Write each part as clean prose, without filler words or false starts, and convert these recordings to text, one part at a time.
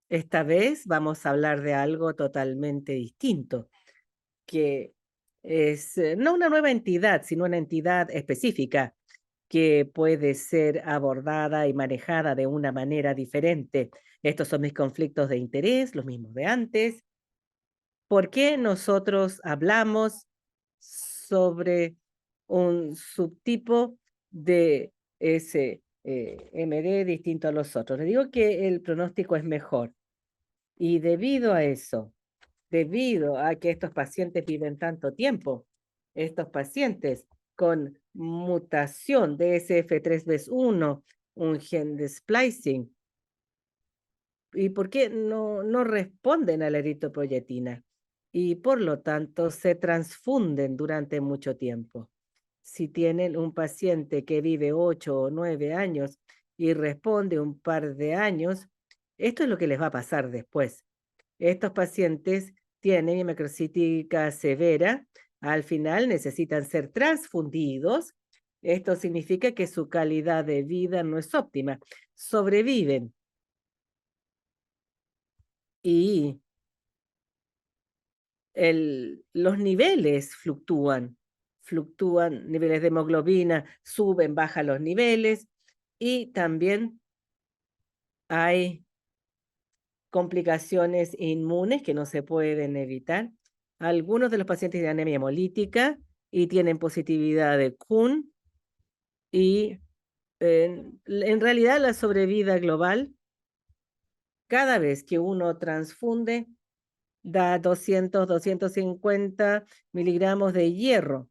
Esta vez vamos a hablar de algo totalmente distinto, que es no una nueva entidad, sino una entidad específica que puede ser abordada y manejada de una manera diferente. Estos son mis conflictos de interés, los mismos de antes. ¿Por qué nosotros hablamos sobre un subtipo de ese MD distinto a los otros? Le digo que el pronóstico es mejor y debido a eso, debido a que estos pacientes viven tanto tiempo, estos pacientes con mutación de SF3B1, un gen de splicing, ¿y por qué no responden a la eritropoyetina? Y por lo tanto se transfunden durante mucho tiempo. Si tienen un paciente que vive 8 o 9 años y responde un par de años, esto es lo que les va a pasar después. Estos pacientes tienen microcítica severa, al final necesitan ser transfundidos. Esto significa que su calidad de vida no es óptima. Sobreviven y los niveles fluctúan, niveles de hemoglobina, suben, bajan los niveles y también hay complicaciones inmunes que no se pueden evitar. Algunos de los pacientes tienen anemia hemolítica y tienen positividad de Kuhn y en realidad la sobrevida global, cada vez que uno transfunde, da 200, 250 miligramos de hierro.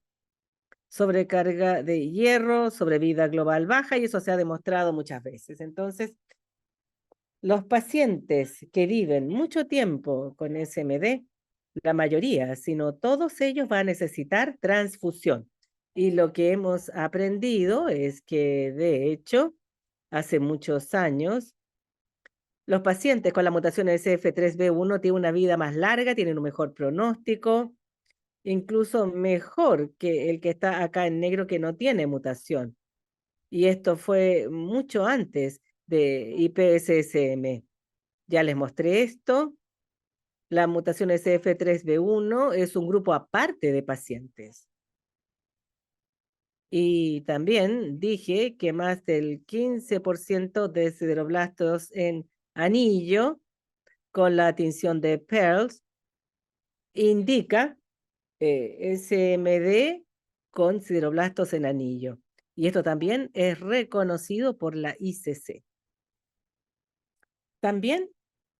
Sobrecarga de hierro, sobrevida global baja y eso se ha demostrado muchas veces. Entonces, los pacientes que viven mucho tiempo con SMD, la mayoría, sino todos ellos van a necesitar transfusión. Y lo que hemos aprendido es que, de hecho, hace muchos años, los pacientes con la mutación SF3B1 tienen una vida más larga, tienen un mejor pronóstico, incluso mejor que el que está acá en negro que no tiene mutación. Y esto fue mucho antes de IPSSM. Ya les mostré esto. La mutación SF3B1 es un grupo aparte de pacientes. Y también dije que más del 15% de sideroblastos en anillo con la tinción de Pearls indica SMD con sideroblastos en anillo. Y esto también es reconocido por la ICC. También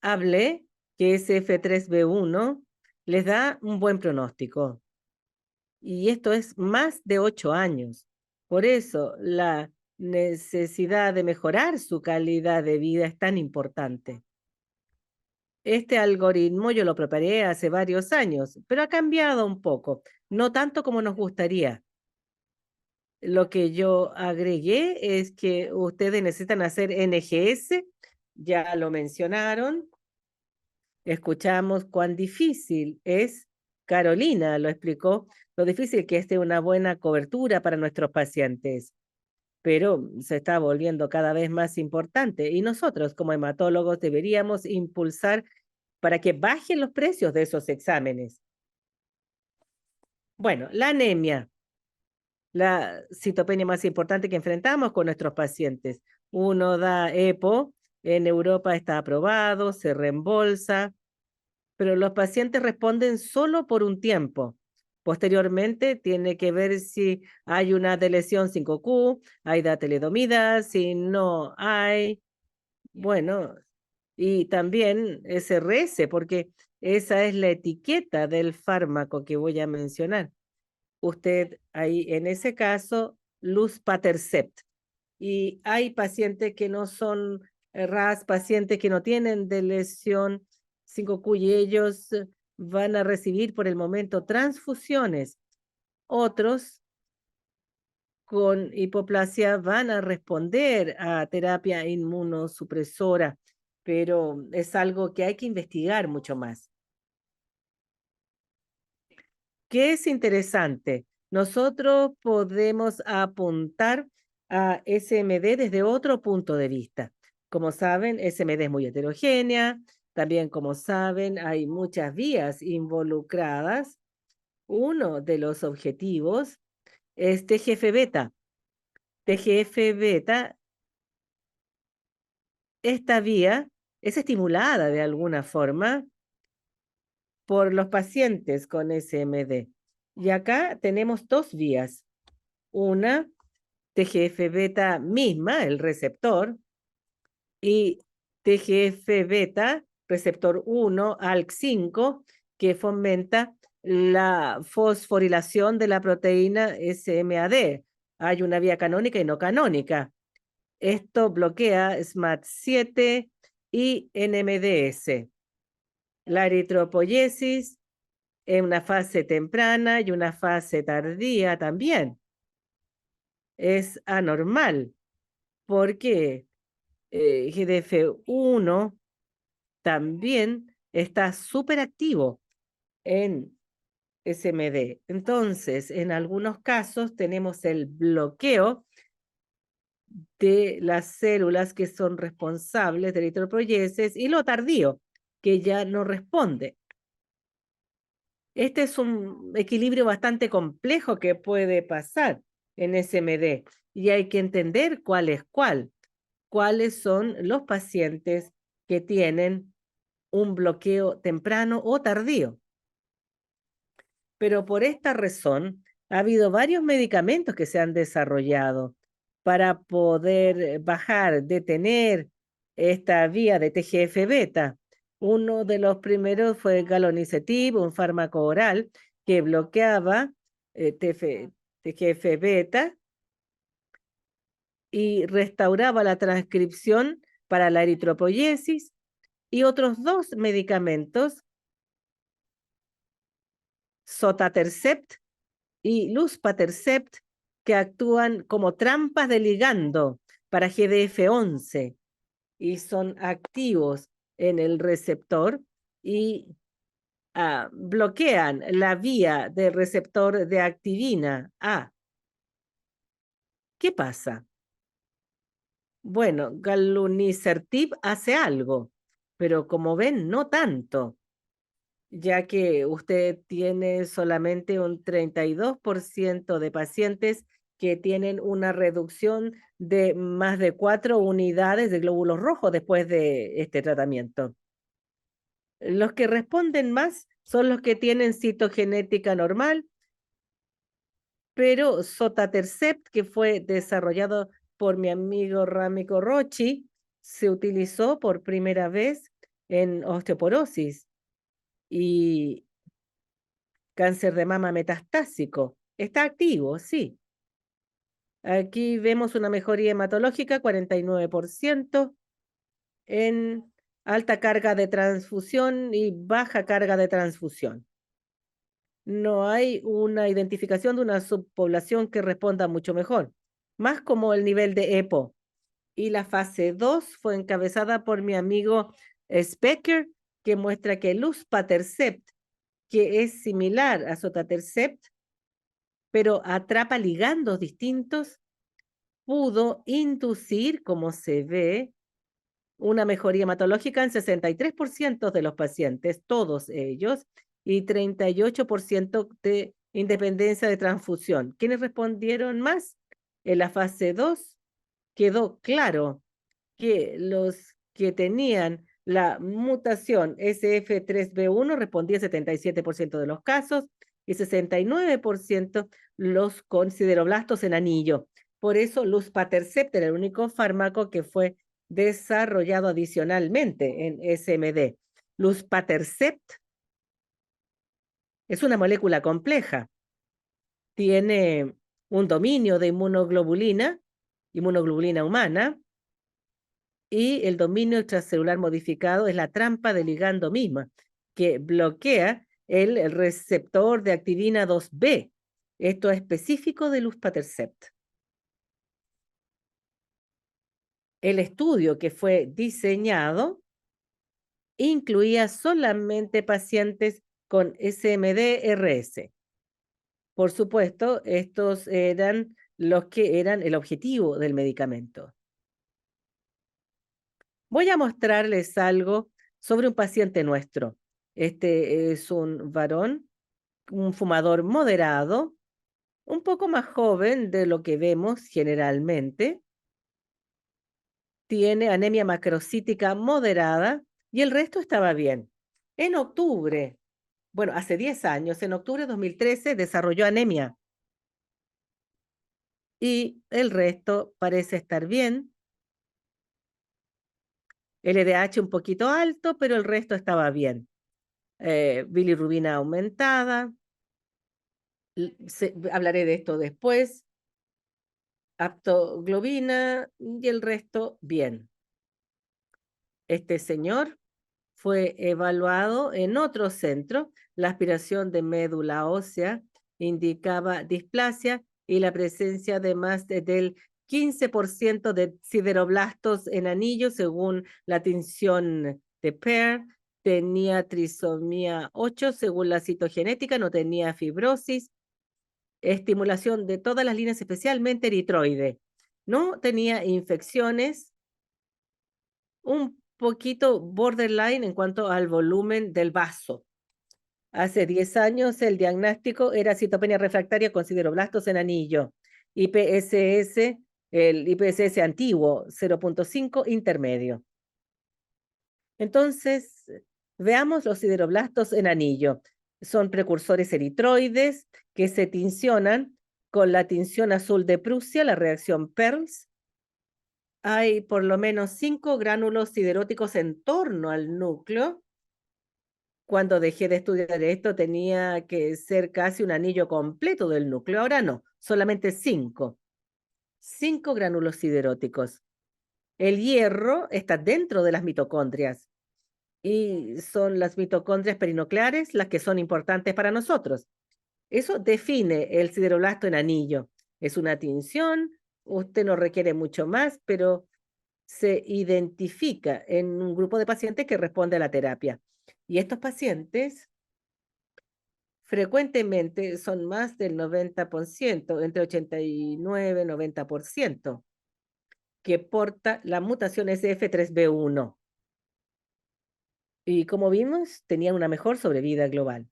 hablé que SF3B1 les da un buen pronóstico. Y esto es más de 8 años. Por eso la necesidad de mejorar su calidad de vida es tan importante. Este algoritmo yo lo preparé hace varios años, pero ha cambiado un poco, no tanto como nos gustaría. Lo que yo agregué es que ustedes necesitan hacer NGS, ya lo mencionaron, escuchamos cuán difícil es, Carolina lo explicó, lo difícil que es tener una buena cobertura para nuestros pacientes, pero se está volviendo cada vez más importante y nosotros como hematólogos deberíamos impulsar para que bajen los precios de esos exámenes. Bueno, la anemia, la citopenia más importante que enfrentamos con nuestros pacientes. Uno da EPO, en Europa está aprobado, se reembolsa, pero los pacientes responden solo por un tiempo. Posteriormente, tiene que ver si hay una deleción 5Q, hay dateledomida, si no hay, bueno, y también SRS, porque esa es la etiqueta del fármaco que voy a mencionar. Usted ahí, en ese caso, luspatercept. Y hay pacientes que no son RAS, pacientes que no tienen de lesión 5Q y ellos van a recibir por el momento transfusiones. Otros con hipoplasia van a responder a terapia inmunosupresora, pero es algo que hay que investigar mucho más. ¿Qué es interesante? Nosotros podemos apuntar a SMD desde otro punto de vista. Como saben, SMD es muy heterogénea, También, como saben, hay muchas vías involucradas. Uno de los objetivos es TGF-beta. TGF-beta, esta vía es estimulada de alguna forma por los pacientes con SMD. Y acá tenemos dos vías. Una, TGF-beta misma, el receptor, y TGF-beta, receptor 1, ALK5, que fomenta la fosforilación de la proteína SMAD. Hay una vía canónica y no canónica. Esto bloquea SMAD7 y NMDS. La eritropoyesis en una fase temprana y una fase tardía también es anormal porque GDF1 también está súper activo en SMD. Entonces, en algunos casos tenemos el bloqueo de las células que son responsables de eritropoyesis y lo tardío, que ya no responde. Este es un equilibrio bastante complejo que puede pasar en SMD y hay que entender cuál es cuál. Cuáles son los pacientes que tienen un bloqueo temprano o tardío. Pero por esta razón, ha habido varios medicamentos que se han desarrollado para poder bajar, detener esta vía de TGF-beta. Uno de los primeros fue galonicetab, un fármaco oral que bloqueaba TGF-beta y restauraba la transcripción para la eritropoyesis, y otros dos medicamentos, sotatercept y luspatercept, que actúan como trampas de ligando para GDF11 y son activos en el receptor y bloquean la vía del receptor de activina A. ¿Qué pasa? Bueno, galunicertib hace algo, pero como ven, no tanto, ya que usted tiene solamente un 32% de pacientes que tienen una reducción de más de 4 unidades de glóbulos rojos después de este tratamiento. Los que responden más son los que tienen citogenética normal, pero sotatercept, que fue desarrollado por mi amigo Ramiro Rocci, se utilizó por primera vez en osteoporosis y cáncer de mama metastásico. Está activo, sí. Aquí vemos una mejoría hematológica, 49%, en alta carga de transfusión y baja carga de transfusión. No hay una identificación de una subpoblación que responda mucho mejor, más como el nivel de EPO. Y la fase 2 fue encabezada por mi amigo Specker, que muestra que luspatercept, que es similar a sotatercept, pero atrapa ligandos distintos, pudo inducir, como se ve, una mejoría hematológica en 63% de los pacientes, todos ellos, y 38% de independencia de transfusión. ¿Quiénes respondieron más? En la fase 2 quedó claro que los que tenían la mutación SF3B1 respondían 77% de los casos y 69% los con sideroblastos en anillo. Por eso, luspatercept era el único fármaco que fue desarrollado adicionalmente en SMD. Luspatercept es una molécula compleja. Tiene un dominio de inmunoglobulina humana, y el dominio extracelular modificado es la trampa de ligando misma, que bloquea el receptor de activina 2B. Esto es específico de luspatercept. El estudio que fue diseñado incluía solamente pacientes con SMD-RS. Por supuesto, estos eran los que eran el objetivo del medicamento. Voy a mostrarles algo sobre un paciente nuestro. Este es un varón, un fumador moderado, un poco más joven de lo que vemos generalmente. Tiene anemia macrocítica moderada y el resto estaba bien. En octubre, bueno, hace 10 años, en octubre de 2013 desarrolló anemia y el resto parece estar bien. LDH un poquito alto, pero el resto estaba bien. Bilirrubina aumentada, hablaré de esto después. Aptoglobina y el resto bien. Este señor fue evaluado en otro centro. La aspiración de médula ósea indicaba displasia y la presencia de más del 15% de sideroblastos en anillo, según la tinción de Pear. Tenía trisomía 8, según la citogenética, no tenía fibrosis, estimulación de todas las líneas, especialmente eritroide. No tenía infecciones, un poquito borderline en cuanto al volumen del vaso. Hace 10 años el diagnóstico era citopenia refractaria con sideroblastos en anillo. IPSS, el IPSS antiguo, 0.5 intermedio. Entonces, veamos los sideroblastos en anillo. Son precursores eritroides que se tincionan con la tinción azul de Prusia, la reacción PERLS. Hay por lo menos 5 gránulos sideróticos en torno al núcleo. Cuando dejé de estudiar esto, tenía que ser casi un anillo completo del núcleo. Ahora no, solamente 5. 5 gránulos sideróticos. El hierro está dentro de las mitocondrias y son las mitocondrias perinucleares las que son importantes para nosotros. Eso define el sideroblasto en anillo. Es una tinción, usted no requiere mucho más, pero se identifica en un grupo de pacientes que responde a la terapia. Y estos pacientes frecuentemente son más del 90%, entre 89 y 90%, que porta la mutación SF3B1. Y como vimos, tenían una mejor sobrevida global.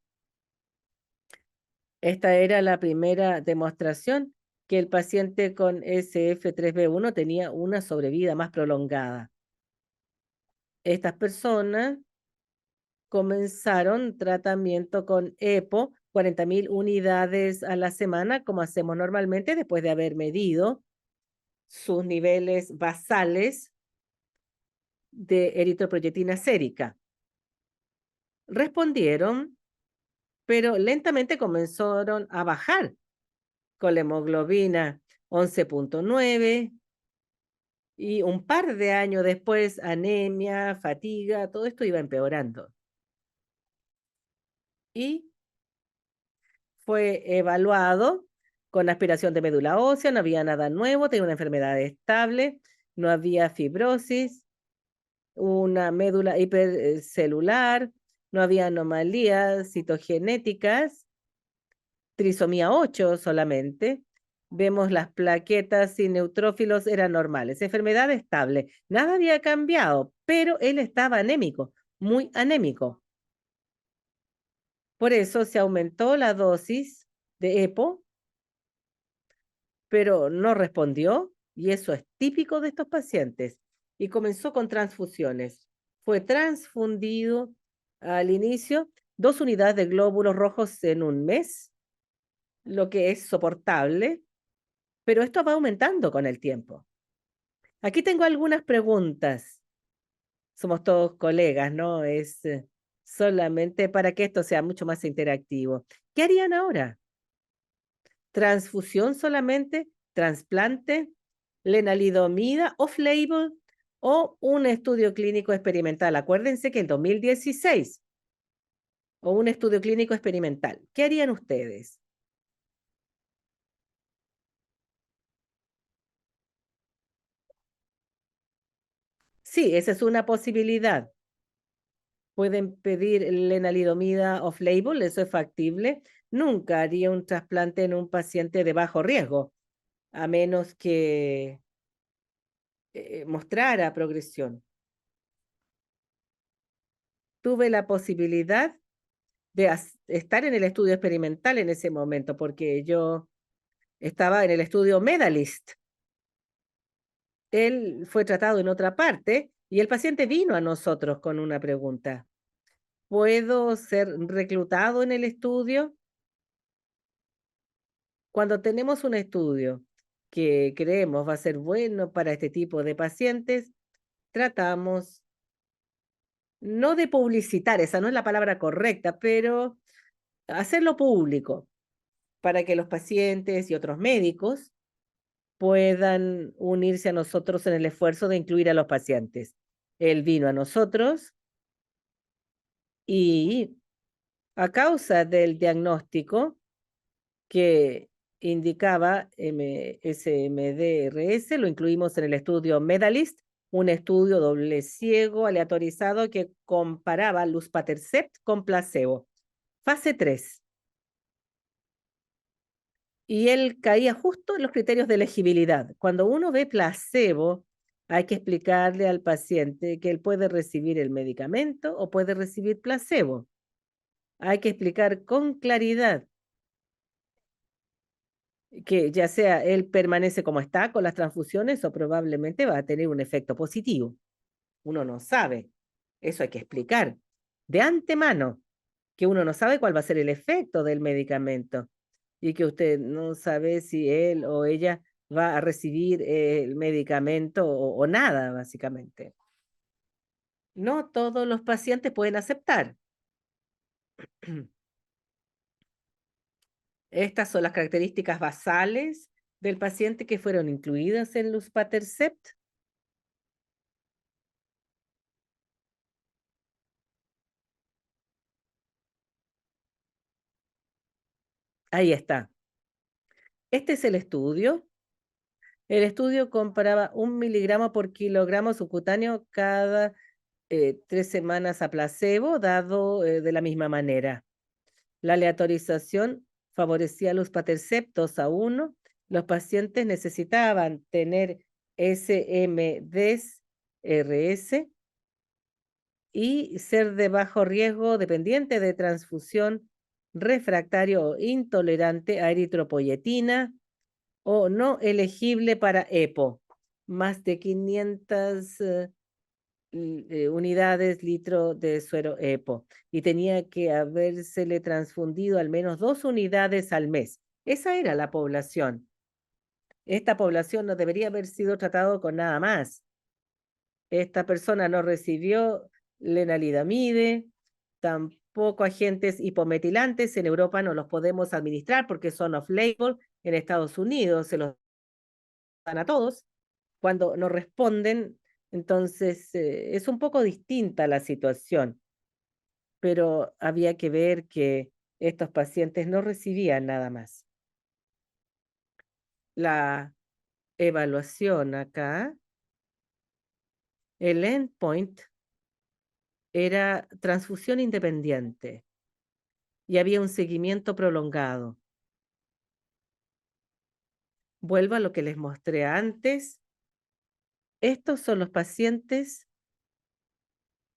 Esta era la primera demostración que el paciente con SF3B1 tenía una sobrevida más prolongada. Estas personas comenzaron tratamiento con EPO, 40.000 unidades a la semana, como hacemos normalmente después de haber medido sus niveles basales de eritropoyetina sérica. Respondieron, pero lentamente comenzaron a bajar con la hemoglobina 11.9 y un par de años después anemia, fatiga, todo esto iba empeorando. Y fue evaluado con aspiración de médula ósea, no había nada nuevo, tenía una enfermedad estable, no había fibrosis, una médula hipercelular, no había anomalías citogenéticas, trisomía 8 solamente. Vemos las plaquetas y neutrófilos eran normales, enfermedad estable, nada había cambiado, pero él estaba anémico, muy anémico. Por eso se aumentó la dosis de EPO, pero no respondió, y eso es típico de estos pacientes. Y comenzó con transfusiones. Fue transfundido al inicio 2 unidades de glóbulos rojos en un mes, lo que es soportable, pero esto va aumentando con el tiempo. Aquí tengo algunas preguntas. Somos todos colegas, ¿no? Es solamente para que esto sea mucho más interactivo. ¿Qué harían ahora? ¿Transfusión solamente? ¿Trasplante? ¿Lenalidomida off-label? ¿O un estudio clínico experimental? Acuérdense que en 2016, o un estudio clínico experimental. ¿Qué harían ustedes? Sí, esa es una posibilidad. Pueden pedir lenalidomida off-label, eso es factible. Nunca haría un trasplante en un paciente de bajo riesgo, a menos que mostrara progresión. tuve la posibilidad de estar en el estudio experimental en ese momento, porque yo estaba en el estudio Medalist. Él fue tratado en otra parte y el paciente vino a nosotros con una pregunta. ¿Puedo ser reclutado en el estudio? Cuando tenemos un estudio que creemos va a ser bueno para este tipo de pacientes, tratamos no de publicitar, esa no es la palabra correcta, pero hacerlo público para que los pacientes y otros médicos puedan unirse a nosotros en el esfuerzo de incluir a los pacientes. Él vino a nosotros y a causa del diagnóstico que indicaba SMDRS, lo incluimos en el estudio Medalist, un estudio doble ciego aleatorizado que comparaba luspatercept con placebo. Fase 3. Y él caía justo en los criterios de elegibilidad. Cuando uno ve placebo, hay que explicarle al paciente que él puede recibir el medicamento o puede recibir placebo. Hay que explicar con claridad que ya sea él permanece como está con las transfusiones o probablemente va a tener un efecto positivo. Uno no sabe. Eso hay que explicar de antemano, que uno no sabe cuál va a ser el efecto del medicamento y que usted no sabe si él o ella va a recibir el medicamento o nada, básicamente. No todos los pacientes pueden aceptar. Estas son las características basales del paciente que fueron incluidas en luspatercept. Ahí está. Este es el estudio. El estudio comparaba 1 miligramo por kilogramo subcutáneo cada 3 semanas a placebo, dado de la misma manera. La aleatorización favorecía a los paterceptos a 1. Los pacientes necesitaban tener SMDRS y ser de bajo riesgo dependiente de transfusión, refractario o intolerante a eritropoyetina o no elegible para EPO. Más de 500 unidades litro de suero EPO y tenía que habérsele transfundido al menos 2 unidades al mes. Esa era la población. Esta población no debería haber sido tratado con nada más. Esta persona no recibió lenalidomide, tampoco agentes hipometilantes. En Europa no los podemos administrar porque son off-label. En Estados Unidos se los dan a todos. Cuando no responden, entonces es un poco distinta la situación, pero había que ver que estos pacientes no recibían nada más. La evaluación acá, el endpoint era transfusión independiente y había un seguimiento prolongado. Vuelvo a lo que les mostré antes. Estos son los pacientes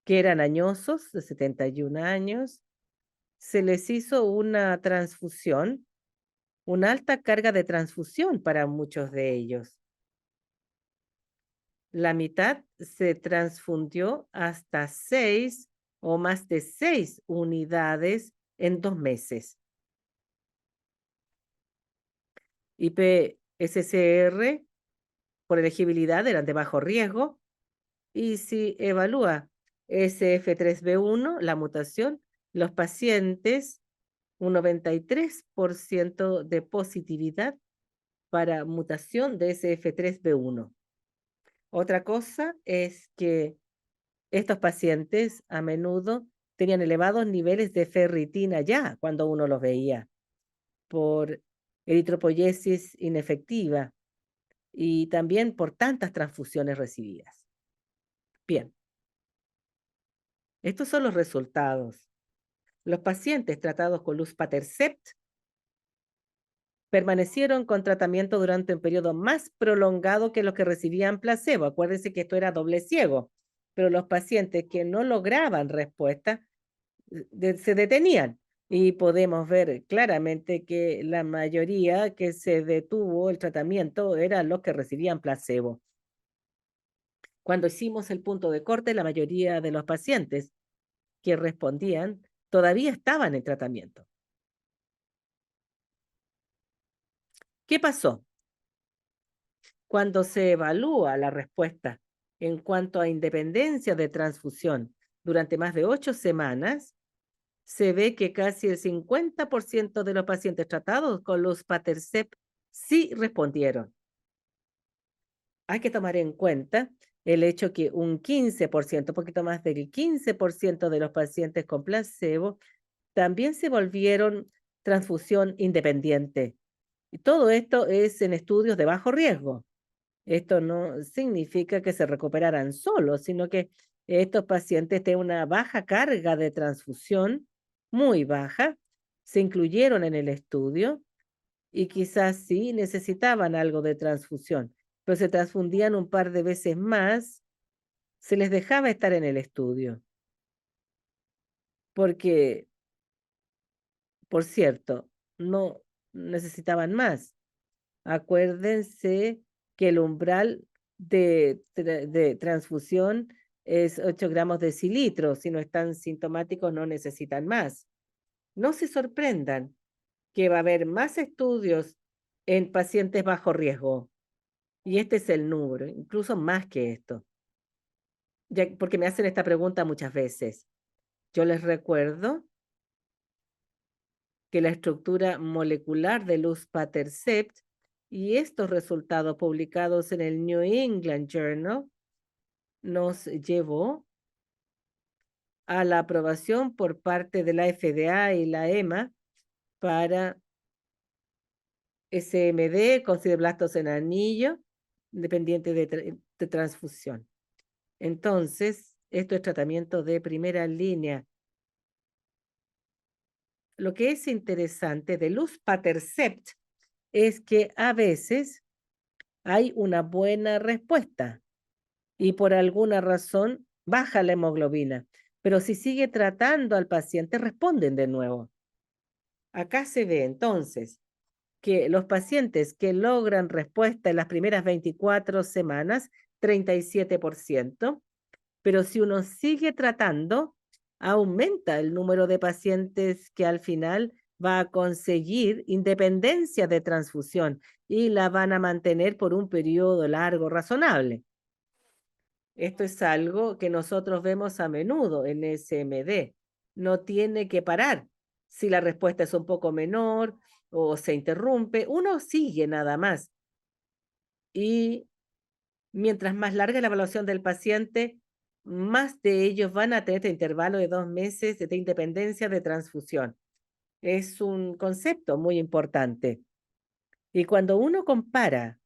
que eran añosos, de 71 años. Se les hizo una transfusión, una alta carga de transfusión para muchos de ellos. La mitad se transfundió hasta 6 o más de 6 unidades en 2 meses. IPSCR por elegibilidad eran de bajo riesgo y si evalúa SF3B1, la mutación, los pacientes, un 93% de positividad para mutación de SF3B1. Otra cosa es que estos pacientes a menudo tenían elevados niveles de ferritina ya cuando uno los veía por eritropoyesis inefectiva y también por tantas transfusiones recibidas. Bien, estos son los resultados. Los pacientes tratados con luspatercept permanecieron con tratamiento durante un periodo más prolongado que los que recibían placebo. Acuérdense que esto era doble ciego, pero los pacientes que no lograban respuesta se detenían. Y podemos ver claramente que la mayoría que se detuvo el tratamiento eran los que recibían placebo. Cuando hicimos el punto de corte, la mayoría de los pacientes que respondían todavía estaban en tratamiento. ¿Qué pasó? Cuando se evalúa la respuesta en cuanto a independencia de transfusión durante más de 8 semanas, se ve que casi el 50% de los pacientes tratados con luspatercept sí respondieron. Hay que tomar en cuenta el hecho que un 15%, un poquito más del 15% de los pacientes con placebo también se volvieron transfusión independiente. Y todo esto es en estudios de bajo riesgo. Esto no significa que se recuperaran solos, sino que estos pacientes tienen una baja carga de transfusión, muy baja, se incluyeron en el estudio y quizás sí necesitaban algo de transfusión, pero se transfundían un par de veces más, se les dejaba estar en el estudio, porque, por cierto, no necesitaban más. Acuérdense que el umbral de transfusión es 8 gramos decilitro. Si no están sintomáticos, no necesitan más. No se sorprendan que va a haber más estudios en pacientes bajo riesgo. Y este es el número, incluso más que esto, ya, porque me hacen esta pregunta muchas veces. Yo les recuerdo que la estructura molecular de luspatercept y estos resultados publicados en el New England Journal nos llevó a la aprobación por parte de la FDA y la EMA para SMD con fibroblastos en anillo, dependiente de transfusión. Entonces, esto es tratamiento de primera línea. Lo que es interesante de luspatercept es que a veces hay una buena respuesta y por alguna razón baja la hemoglobina, pero si sigue tratando al paciente, responden de nuevo. Acá se ve entonces que los pacientes que logran respuesta en las primeras 24 semanas, 37%, pero si uno sigue tratando, aumenta el número de pacientes que al final va a conseguir independencia de transfusión y la van a mantener por un periodo largo razonable. Esto es algo que nosotros vemos a menudo en SMD. No tiene que parar. Si la respuesta es un poco menor o se interrumpe, uno sigue nada más. Y mientras más larga la evaluación del paciente, más de ellos van a tener este intervalo de 2 meses de independencia de transfusión. Es un concepto muy importante. Y cuando uno compara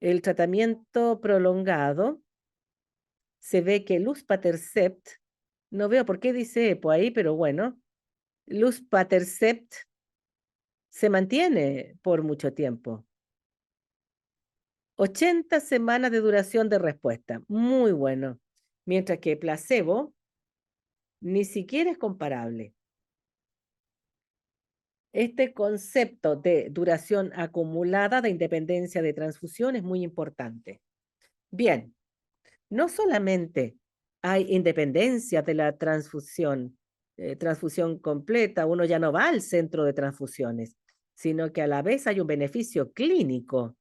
el tratamiento prolongado, se ve que luspatercept, no veo por qué dice EPO ahí, pero bueno, luspatercept se mantiene por mucho tiempo. 80 semanas de duración de respuesta, muy bueno. Mientras que placebo ni siquiera es comparable. Este concepto de duración acumulada de independencia de transfusión es muy importante. Bien, no solamente hay independencia de la transfusión completa, uno ya no va al centro de transfusiones, sino que a la vez hay un beneficio clínico.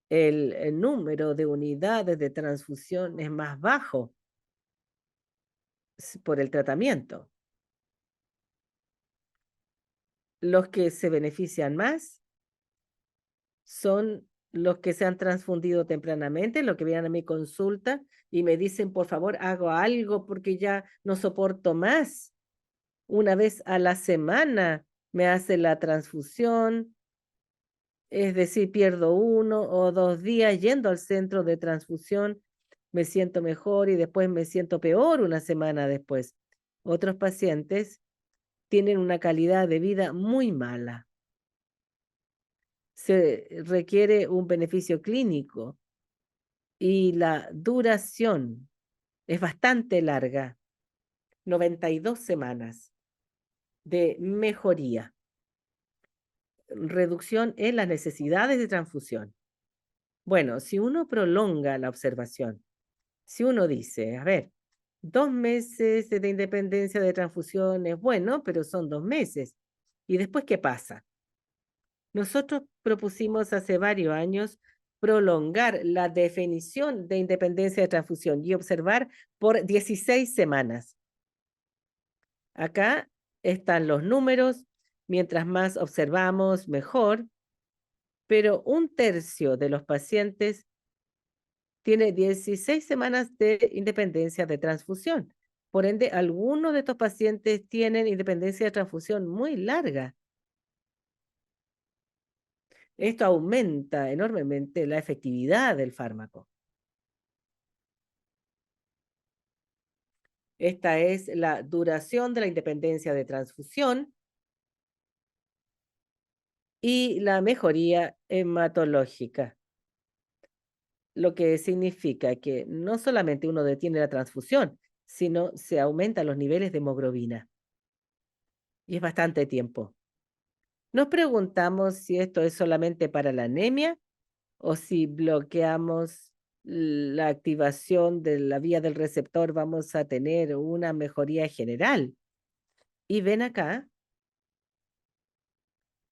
El número de unidades de transfusión es más bajo por el tratamiento. Los que se benefician más son los que se han transfundido tempranamente, los que vienen a mi consulta y me dicen, por favor, hago algo porque ya no soporto más. Una vez a la semana me hace la transfusión, es decir, pierdo 1 o 2 días yendo al centro de transfusión, me siento mejor y después me siento peor una semana después. Otros pacientes tienen una calidad de vida muy mala. Se requiere un beneficio clínico y la duración es bastante larga, 92 semanas de mejoría, reducción en las necesidades de transfusión. Bueno, si uno prolonga la observación, si uno dice, a ver, 2 meses de independencia de transfusión es bueno, pero son 2 meses. ¿Y después qué pasa? Nosotros propusimos hace varios años prolongar la definición de independencia de transfusión y observar por 16 semanas. Acá están los números, mientras más observamos, mejor, pero 1/3 de los pacientes tiene 16 semanas de independencia de transfusión. Por ende, algunos de estos pacientes tienen independencia de transfusión muy larga. Esto aumenta enormemente la efectividad del fármaco. Esta es la duración de la independencia de transfusión y la mejoría hematológica, lo que significa que no solamente uno detiene la transfusión, sino se aumentan los niveles de hemoglobina y es bastante tiempo. Nos preguntamos si esto es solamente para la anemia o si bloqueamos la activación de la vía del receptor, vamos a tener una mejoría general. Y ven acá,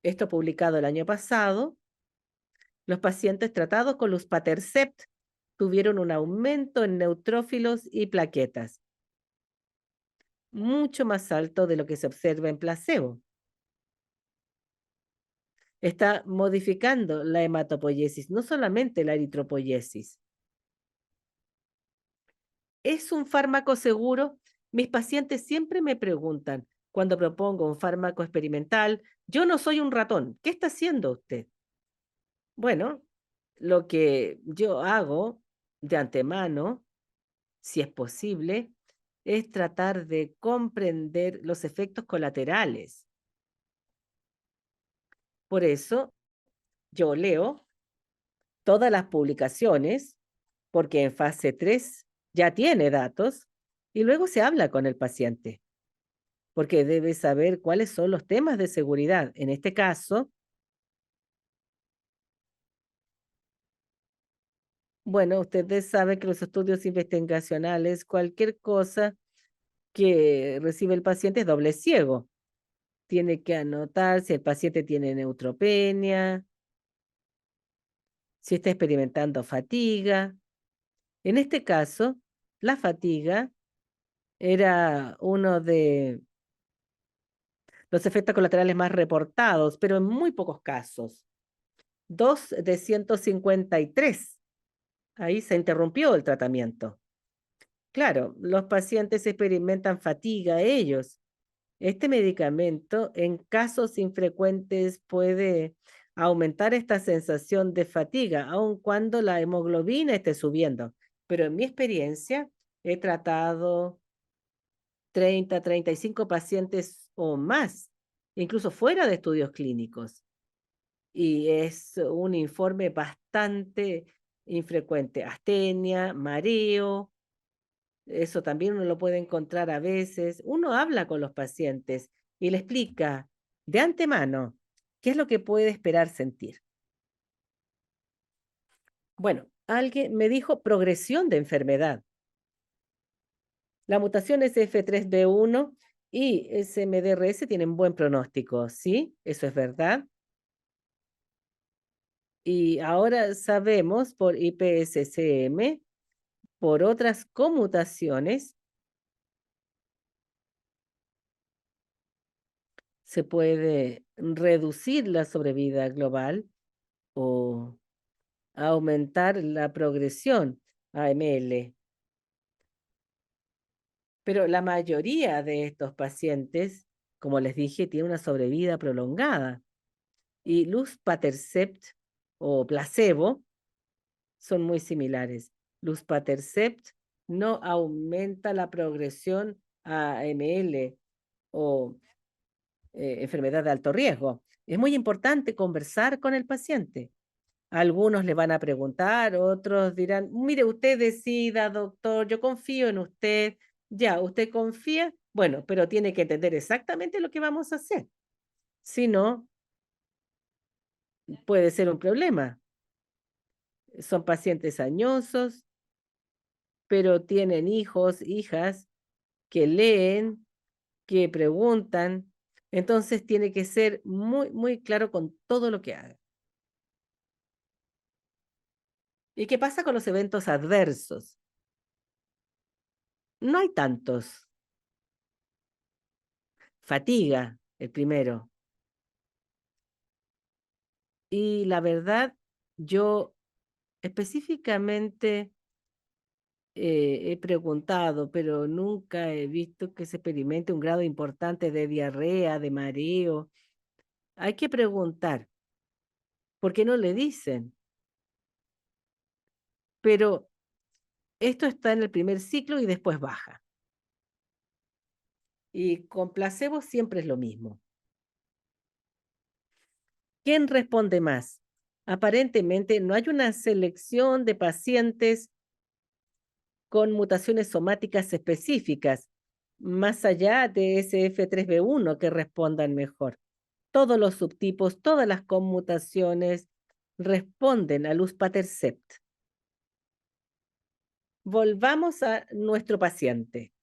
esto publicado el año pasado, los pacientes tratados con luspatercept tuvieron un aumento en neutrófilos y plaquetas, mucho más alto de lo que se observa en placebo. Está modificando la hematopoiesis, no solamente la eritropoiesis. ¿Es un fármaco seguro? Mis pacientes siempre me preguntan cuando propongo un fármaco experimental, yo no soy un ratón, ¿qué está haciendo usted? Bueno, lo que yo hago de antemano, si es posible, es tratar de comprender los efectos colaterales. Por eso yo leo todas las publicaciones, porque en fase 3 ya tiene datos, y luego se habla con el paciente, porque debe saber cuáles son los temas de seguridad. En este caso, bueno, ustedes saben que los estudios investigacionales, cualquier cosa que recibe el paciente es doble ciego. Tiene que anotar si el paciente tiene neutropenia, si está experimentando fatiga. En este caso, la fatiga era uno de los efectos colaterales más reportados, pero en muy pocos casos. 2 de 153. Ahí se interrumpió el tratamiento. Claro, los pacientes experimentan fatiga ellos. Este medicamento en casos infrecuentes puede aumentar esta sensación de fatiga, aun cuando la hemoglobina esté subiendo. Pero en mi experiencia he tratado 30, 35 pacientes o más, incluso fuera de estudios clínicos. Y es un informe bastante infrecuente. Astenia, mareo, eso también uno lo puede encontrar a veces. Uno habla con los pacientes y le explica de antemano qué es lo que puede esperar sentir. Bueno, alguien me dijo progresión de enfermedad. La mutación SF3B1 y SMDRS tienen buen pronóstico, ¿sí? Eso es verdad. Y ahora sabemos por IPSCM, por otras conmutaciones, se puede reducir la sobrevida global o aumentar la progresión AML. Pero la mayoría de estos pacientes, como les dije, tiene una sobrevida prolongada. Y luspatercept o placebo son muy similares. Luspatercept no aumenta la progresión a AML o enfermedad de alto riesgo. Es muy importante conversar con el paciente. Algunos le van a preguntar, otros dirán, mire, usted decida, doctor, yo confío en usted. Ya, ¿usted confía? Bueno, pero tiene que entender exactamente lo que vamos a hacer. Si no, puede ser un problema. Son pacientes añosos, pero tienen hijos, hijas que leen, que preguntan. Entonces tiene que ser muy, muy claro con todo lo que haga. ¿Y qué pasa con los eventos adversos? No hay tantos. Fatiga, el primero. Y la verdad, yo específicamente he preguntado, pero nunca he visto que se experimente un grado importante de diarrea, de mareo. Hay que preguntar, ¿por qué no le dicen? Pero esto está en el primer ciclo y después baja. Y con placebo siempre es lo mismo. ¿Quién responde más? Aparentemente no hay una selección de pacientes con mutaciones somáticas específicas, más allá de SF3B1 que respondan mejor. Todos los subtipos, todas las conmutaciones responden al luspatercept. Volvamos a nuestro paciente.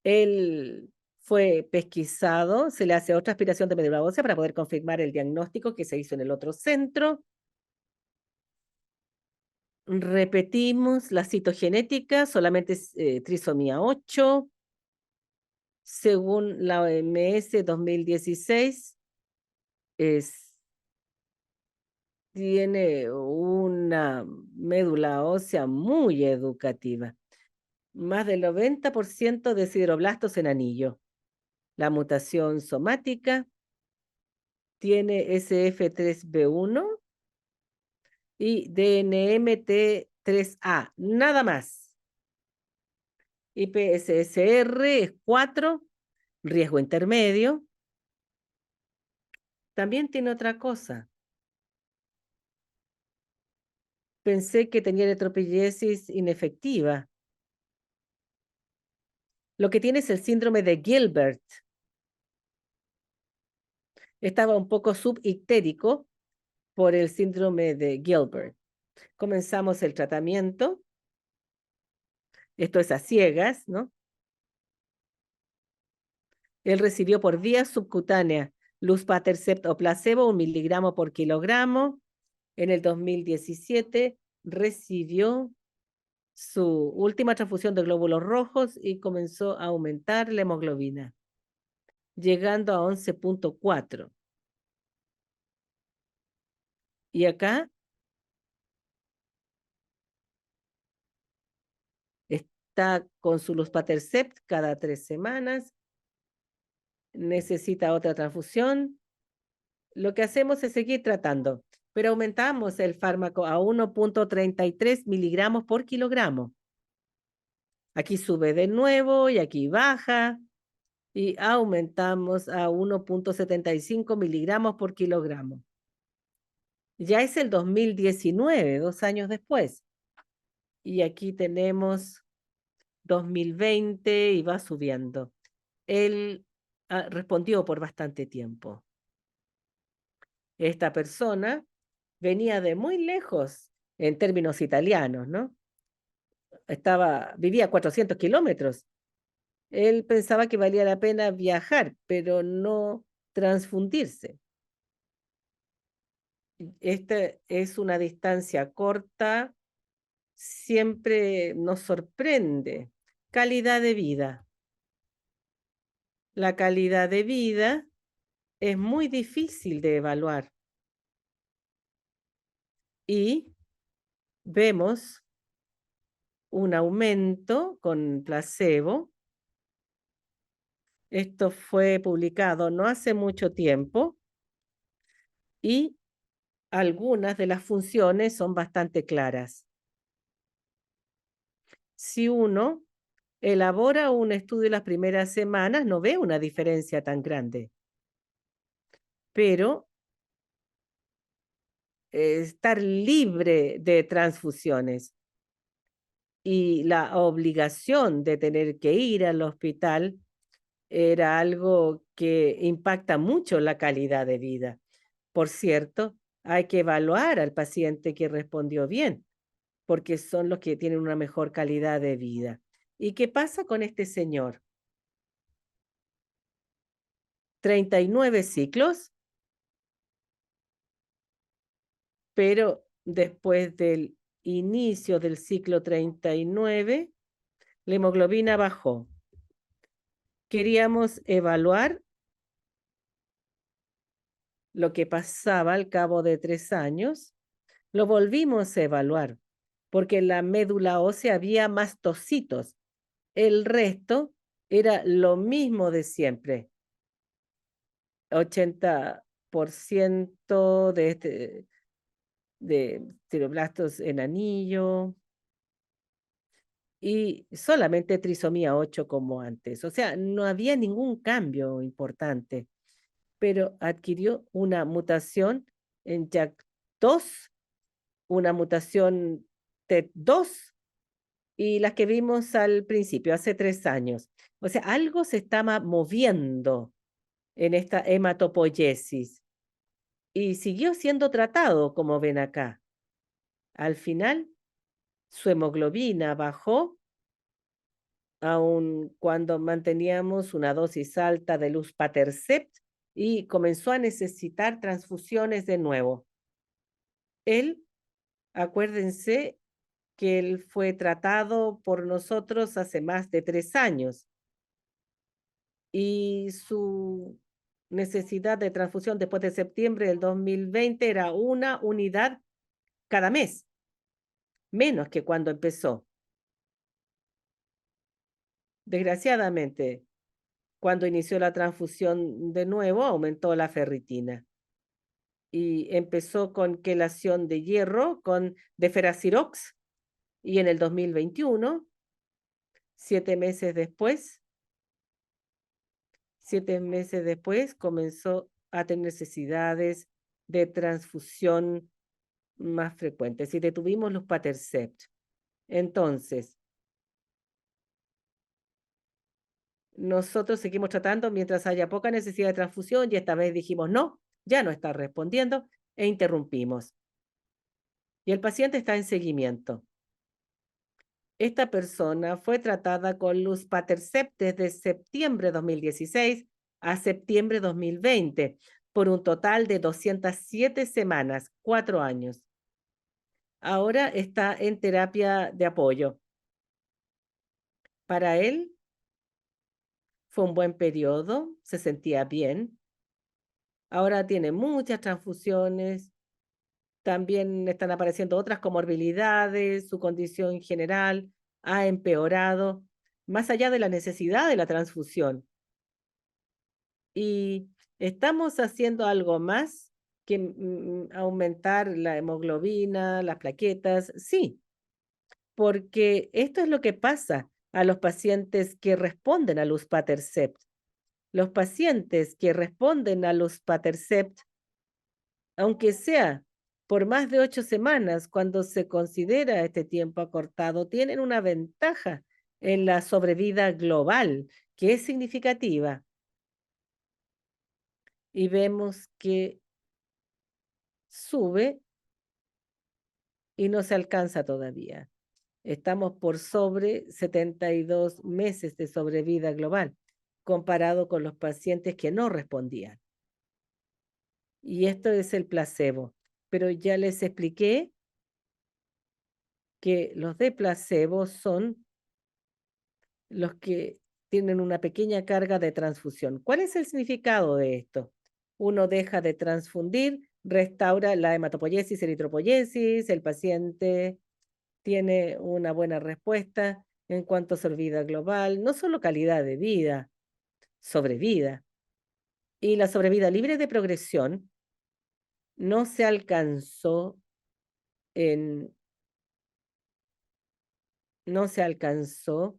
Él fue pesquisado, se le hace otra aspiración de médula ósea para poder confirmar el diagnóstico que se hizo en el otro centro. Repetimos la citogenética, solamente es trisomía 8. Según la OMS 2016, tiene una médula ósea muy educativa. Más del 90% de sideroblastos en anillo. La mutación somática tiene SF3B1 y DNMT3A, nada más. IPSSR es 4, riesgo intermedio. También tiene otra cosa. Pensé que tenía electropiesis inefectiva. Lo que tiene es el síndrome de Gilbert. Estaba un poco subictérico por el síndrome de Gilbert. Comenzamos el tratamiento. Esto es a ciegas, ¿no? Él recibió por vía subcutánea luspatercept o placebo, 1 miligramo por kilogramo. En el 2017 recibió su última transfusión de glóbulos rojos y comenzó a aumentar la hemoglobina, llegando a 11.4. Y acá está con su luspatercept cada 3 semanas, necesita otra transfusión. Lo que hacemos es seguir tratando, pero aumentamos el fármaco a 1.33 miligramos por kilogramo. Aquí sube de nuevo y aquí baja y aumentamos a 1.75 miligramos por kilogramo. Ya es el 2019, 2 años después. Y aquí tenemos 2020 y va subiendo. Él respondió por bastante tiempo. Esta persona venía de muy lejos en términos italianos, ¿no? Vivía a 400 kilómetros. Él pensaba que valía la pena viajar, pero no transfundirse. Esta es una distancia corta, siempre nos sorprende. Calidad de vida. La calidad de vida es muy difícil de evaluar y vemos un aumento con placebo. Esto fue publicado no hace mucho tiempo y algunas de las funciones son bastante claras. Si uno elabora un estudio las primeras semanas, no ve una diferencia tan grande. Pero estar libre de transfusiones y la obligación de tener que ir al hospital era algo que impacta mucho la calidad de vida. Por cierto, hay que evaluar al paciente que respondió bien, porque son los que tienen una mejor calidad de vida. ¿Y qué pasa con este señor? 39 ciclos, pero después del inicio del ciclo 39, la hemoglobina bajó. Queríamos evaluar lo que pasaba al cabo de 3 años. Lo volvimos a evaluar porque en la médula ósea había mastocitos. El resto era lo mismo de siempre. 80% de estereoblastos en anillo y solamente trisomía 8 como antes. O sea, no había ningún cambio importante, pero adquirió una mutación en JAK2, una mutación TET2 y las que vimos al principio, hace 3 años. O sea, algo se estaba moviendo en esta hematopoiesis y siguió siendo tratado, como ven acá. Al final, su hemoglobina bajó, aun cuando manteníamos una dosis alta de luspatercept y comenzó a necesitar transfusiones de nuevo. Él, acuérdense que él fue tratado por nosotros hace más de 3 años y su necesidad de transfusión después de septiembre del 2020 era una unidad cada mes, menos que cuando empezó. Desgraciadamente, cuando inició la transfusión de nuevo, aumentó la ferritina y empezó con quelación de hierro con Deferacirox y en el 2021, 7 meses después, 7 meses después comenzó a tener necesidades de transfusión más frecuentes y detuvimos los Luspatercept. Entonces, nosotros seguimos tratando mientras haya poca necesidad de transfusión y esta vez dijimos no, ya no está respondiendo e interrumpimos. Y el paciente está en seguimiento. Esta persona fue tratada con Luspatercept desde septiembre de 2016 a septiembre de 2020 por un total de 207 semanas, 4 años. Ahora está en terapia de apoyo. Para él fue un buen periodo, se sentía bien. Ahora tiene muchas transfusiones, también están apareciendo otras comorbilidades, su condición general ha empeorado, más allá de la necesidad de la transfusión. Y estamos haciendo algo más que aumentar la hemoglobina, las plaquetas, sí, porque esto es lo que pasa a los pacientes que responden a luspatercept. Los pacientes que responden a luspatercept, aunque sea por más de 8 semanas, cuando se considera este tiempo acortado, tienen una ventaja en la sobrevida global, que es significativa. Y vemos que sube y no se alcanza todavía. Estamos por sobre 72 meses de sobrevida global, comparado con los pacientes que no respondían. Y esto es el placebo. Pero ya les expliqué que los de placebo son los que tienen una pequeña carga de transfusión. ¿Cuál es el significado de esto? Uno deja de transfundir, restaura la hematopoiesis, eritropoiesis, el paciente tiene una buena respuesta en cuanto a sobrevida global, no solo calidad de vida, sobrevida. Y la sobrevida libre de progresión no se alcanzó en, no se alcanzó,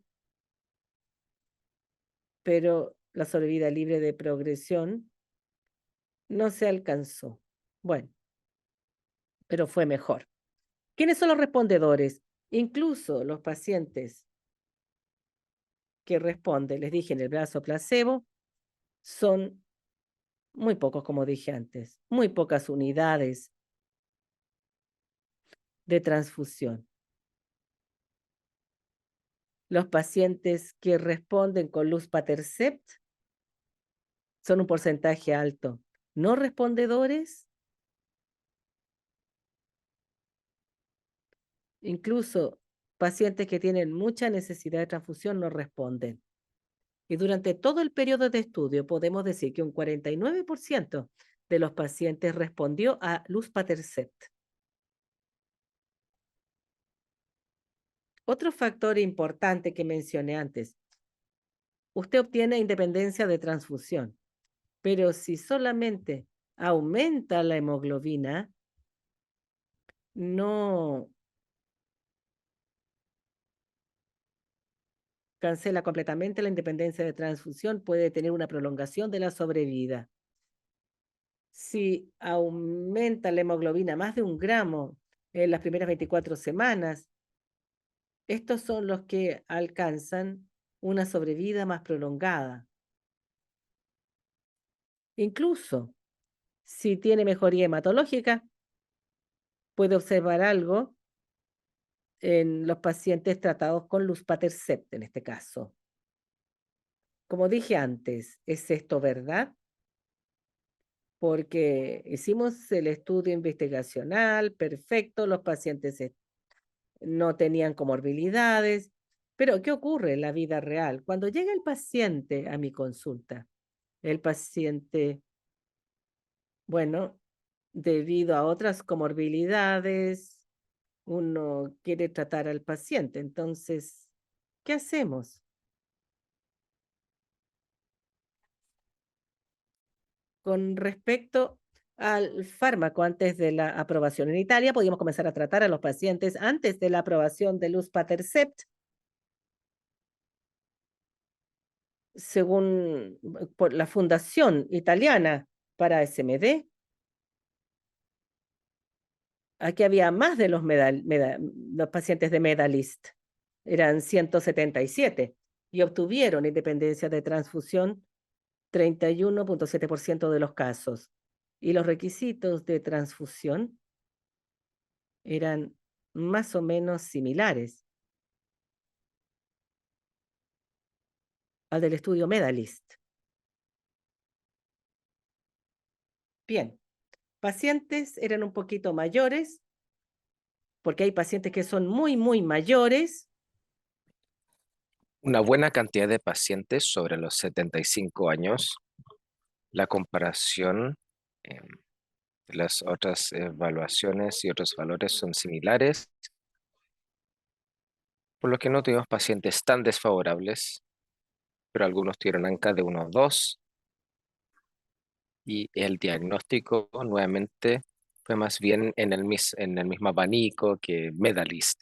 pero la sobrevida libre de progresión no se alcanzó. Bueno, pero fue mejor. ¿Quiénes son los respondedores? Incluso los pacientes que responden, les dije en el brazo placebo, son muy pocos, como dije antes, muy pocas unidades de transfusión. Los pacientes que responden con luspatercept son un porcentaje alto. No respondedores, incluso pacientes que tienen mucha necesidad de transfusión no responden. Y durante todo el periodo de estudio podemos decir que un 49% de los pacientes respondió a luspatercept. Otro factor importante que mencioné antes, usted obtiene independencia de transfusión, pero si solamente aumenta la hemoglobina, no cancela completamente la independencia de transfusión, puede tener una prolongación de la sobrevida. Si aumenta la hemoglobina más de 1 gramo en las primeras 24 semanas, estos son los que alcanzan una sobrevida más prolongada. Incluso si tiene mejoría hematológica, puede observar algo en los pacientes tratados con luspatercept en este caso. Como dije antes, ¿es esto verdad? Porque hicimos el estudio investigacional, perfecto, los pacientes no tenían comorbilidades, pero ¿qué ocurre en la vida real? Cuando llega el paciente a mi consulta, el paciente, bueno, debido a otras comorbilidades, uno quiere tratar al paciente. Entonces, ¿qué hacemos? Con respecto al fármaco antes de la aprobación en Italia, podíamos comenzar a tratar a los pacientes antes de la aprobación de luspatercept, según por la Fundación Italiana para SMD. Aquí había más de los pacientes de Medalist, eran 177 y obtuvieron independencia de transfusión 31.7% de los casos. Y los requisitos de transfusión eran más o menos similares al del estudio Medalist. Bien, pacientes eran un poquito mayores, porque hay pacientes que son muy, muy mayores. Una buena cantidad de pacientes sobre los 75 años. La comparación de las otras evaluaciones y otros valores son similares, por lo que no tuvimos pacientes tan desfavorables, pero algunos tuvieron ANCA de 1 o 2 y el diagnóstico nuevamente fue más bien en el mismo abanico que Medalist.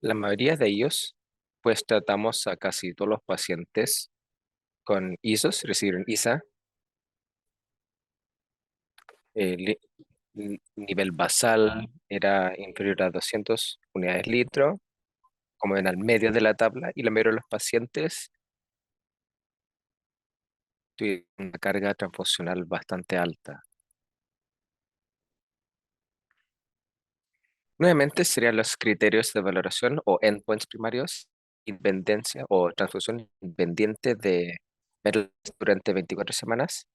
La mayoría de ellos, pues tratamos a casi todos los pacientes con ISOs, recibieron ISA, nivel basal era inferior a 200 unidades litro, como en el medio de la tabla, y la mayoría de los pacientes tuvieron una carga transfusional bastante alta. Nuevamente serían los criterios de valoración o endpoints primarios, independencia o transfusión independiente de durante 24 semanas,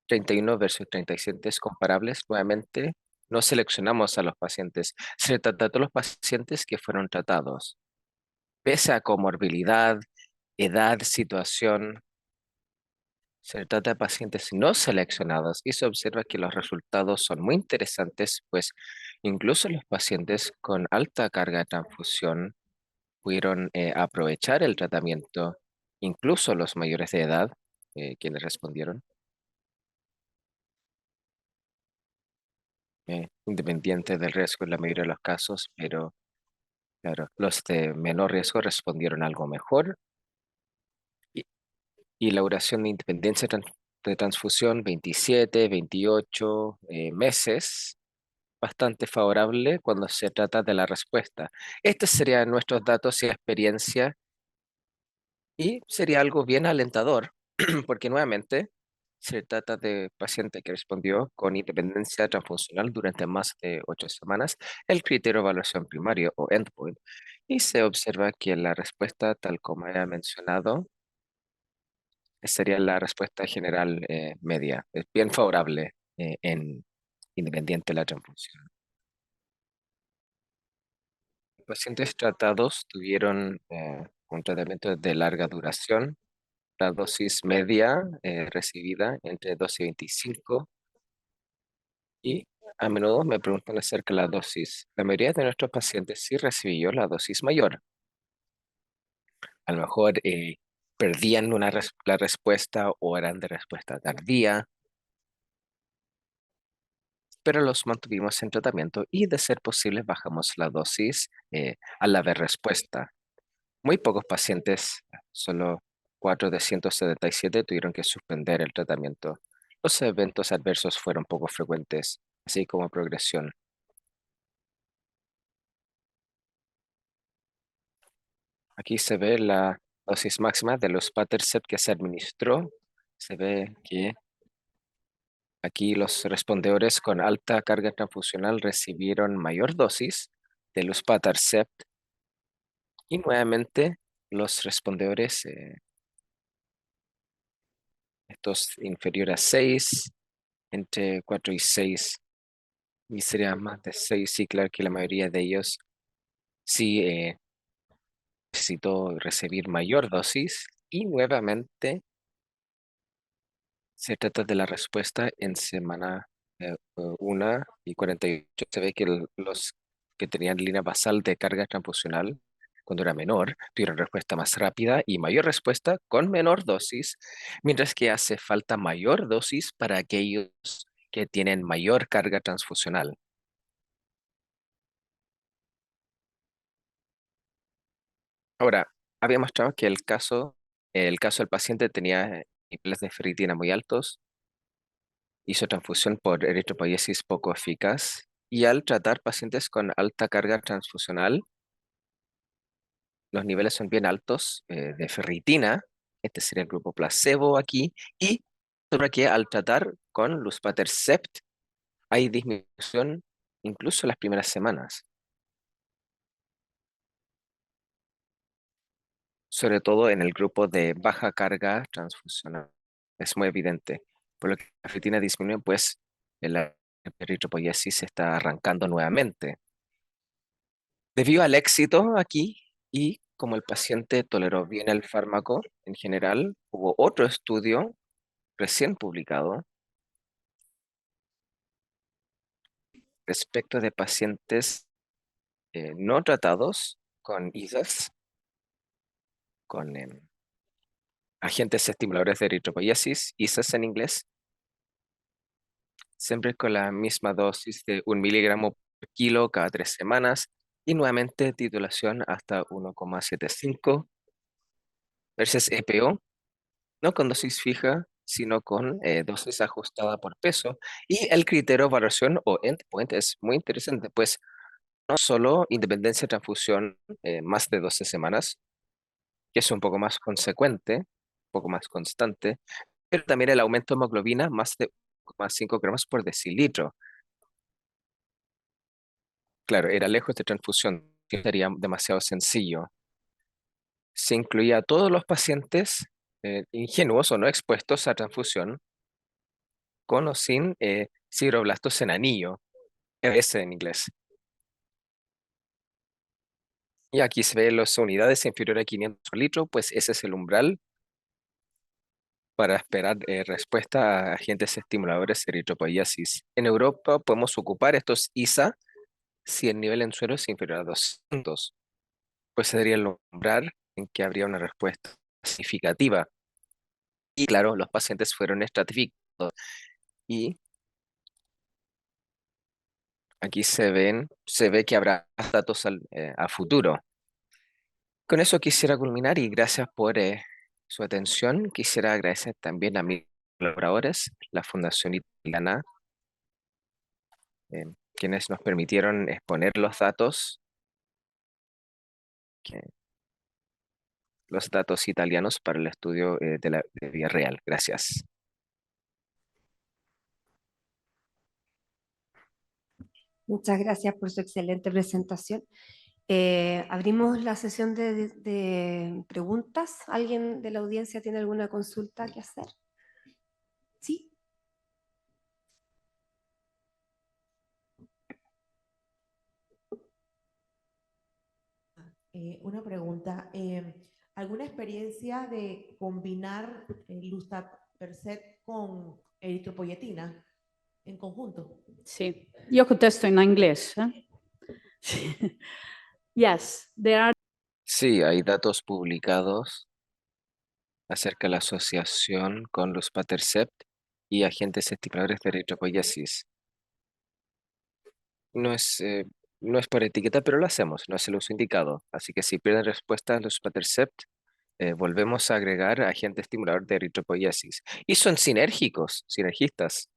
31 versus 37 comparables. Nuevamente, no seleccionamos a los pacientes, se trata a todos los pacientes que fueron tratados. Pese a comorbilidad, edad, situación, se trata de pacientes no seleccionados y se observa que los resultados son muy interesantes, pues incluso los pacientes con alta carga de transfusión pudieron aprovechar el tratamiento, incluso los mayores de edad, quienes respondieron, independiente del riesgo en la mayoría de los casos, pero claro, los de menor riesgo respondieron algo mejor y la duración de independencia de transfusión 27, 28 meses, bastante favorable cuando se trata de la respuesta. Estos serían nuestros datos y experiencia y sería algo bien alentador, porque nuevamente se trata de paciente que respondió con independencia transfuncional durante más de 8 semanas, el criterio de evaluación primario o endpoint, y se observa que la respuesta, tal como he mencionado, sería la respuesta general media, es bien favorable en independiente de la transfusión. Los pacientes tratados tuvieron un tratamiento de larga duración. La dosis media recibida entre 12 y 25 y a menudo me preguntan acerca de la dosis. La mayoría de nuestros pacientes sí recibió la dosis mayor. A lo mejor perdían la respuesta o eran de respuesta tardía, pero los mantuvimos en tratamiento y de ser posible bajamos la dosis al haber respuesta. Muy pocos pacientes, solo 4 de 177, tuvieron que suspender el tratamiento. Los eventos adversos fueron poco frecuentes, así como progresión. Aquí se ve la dosis máxima de los luspatercept que se administró. Se ve que aquí los respondedores con alta carga transfusional recibieron mayor dosis de los luspatercept y nuevamente los respondedores, estos inferiores a 6, entre 4 y 6, y sería más de 6, sí, claro que la mayoría de ellos sí necesitó recibir mayor dosis y nuevamente se trata de la respuesta en semana 1 y 48. Se ve que los que tenían línea basal de carga transfusional cuando era menor tuvieron respuesta más rápida y mayor respuesta con menor dosis, mientras que hace falta mayor dosis para aquellos que tienen mayor carga transfusional. Ahora, había mostrado que el caso del paciente tenía niveles de ferritina muy altos, hizo transfusión por eritropoiesis poco eficaz y al tratar pacientes con alta carga transfusional, los niveles son bien altos de ferritina, este sería el grupo placebo aquí, y sobre que al tratar con luspatercept hay disminución incluso en las primeras semanas, sobre todo en el grupo de baja carga transfusional. Es muy evidente. Por lo que la ferritina disminuye, pues la eritropoiesis se está arrancando nuevamente. Debido al éxito aquí y como el paciente toleró bien el fármaco en general, hubo otro estudio recién publicado respecto de pacientes no tratados con ISAs, con agentes estimuladores de eritropoiesis, ISAs en inglés, siempre con la misma dosis de 1 miligramo por kilo cada 3 semanas y nuevamente titulación hasta 1,75 versus EPO, no con dosis fija, sino con dosis ajustada por peso. Y el criterio de evaluación o endpoint es muy interesante, pues no solo independencia de transfusión más de 12 semanas, que es un poco más consecuente, un poco más constante, pero también el aumento de hemoglobina más de 1,5 gramos por decilitro. Claro, era lejos de transfusión, sería demasiado sencillo. Se incluía a todos los pacientes ingenuos o no expuestos a transfusión, con o sin fibroblastos en anillo, EBS en inglés. Y aquí se ve las unidades inferiores a 500 litros, pues ese es el umbral para esperar respuesta a agentes estimuladores de eritropoiesis. En Europa podemos ocupar estos ISA si el nivel en suero es inferior a 200, pues sería el umbral en que habría una respuesta significativa. Y claro, los pacientes fueron estratificados y aquí se ve que habrá datos a futuro. Con eso quisiera culminar y gracias por su atención. Quisiera agradecer también a mi colaboradores, la Fundación Italiana, quienes nos permitieron exponer los datos italianos para el estudio de la de vida real. Gracias. Muchas gracias por su excelente presentación. Abrimos la sesión de preguntas. ¿Alguien de la audiencia tiene alguna consulta que hacer? Sí. Una pregunta. ¿Alguna experiencia de combinar Luspatercept con eritropoyetina en conjunto? Sì, io contesto in inglese. Sì. Yes, there are. Sí, hay datos publicados acerca de la asociación con los Luspatercept y agentes estimuladores de eritropoyesis. No es por etiqueta, pero lo hacemos, no es el uso indicado. Así que si pierden respuesta a los Luspatercept, volvemos a agregar agente estimulador de eritropoyesis. Y son sinérgicos, sinergistas.